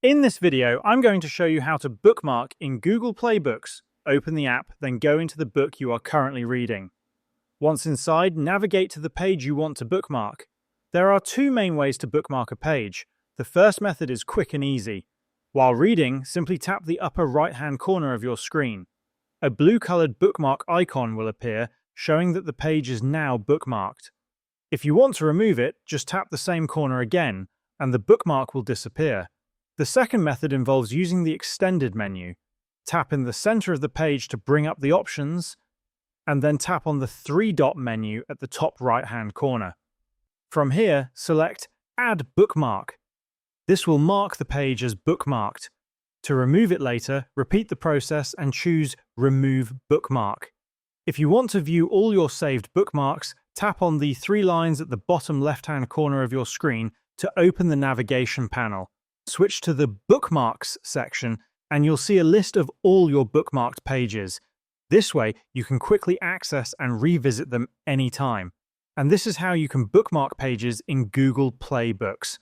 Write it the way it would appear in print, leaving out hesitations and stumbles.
In this video, I'm going to show you how to bookmark in Google Play Books. Open the app, then go into the book you are currently reading. Once inside, navigate to the page you want to bookmark. There are two main ways to bookmark a page. The first method is quick and easy. While reading, simply tap the upper right-hand corner of your screen. A blue-colored bookmark icon will appear, showing that the page is now bookmarked. If you want to remove it, just tap the same corner again, and the bookmark will disappear. The second method involves using the extended menu. Tap in the center of the page to bring up the options, and then tap on the three-dot menu at the top right-hand corner. From here, select Add Bookmark. This will mark the page as bookmarked. To remove it later, repeat the process and choose Remove Bookmark. If you want to view all your saved bookmarks, tap on the three lines at the bottom left-hand corner of your screen to open the navigation panel. Switch to the Bookmarks section and you'll see a list of all your bookmarked pages. This way, you can quickly access and revisit them anytime. And this is how you can bookmark pages in Google Play Books.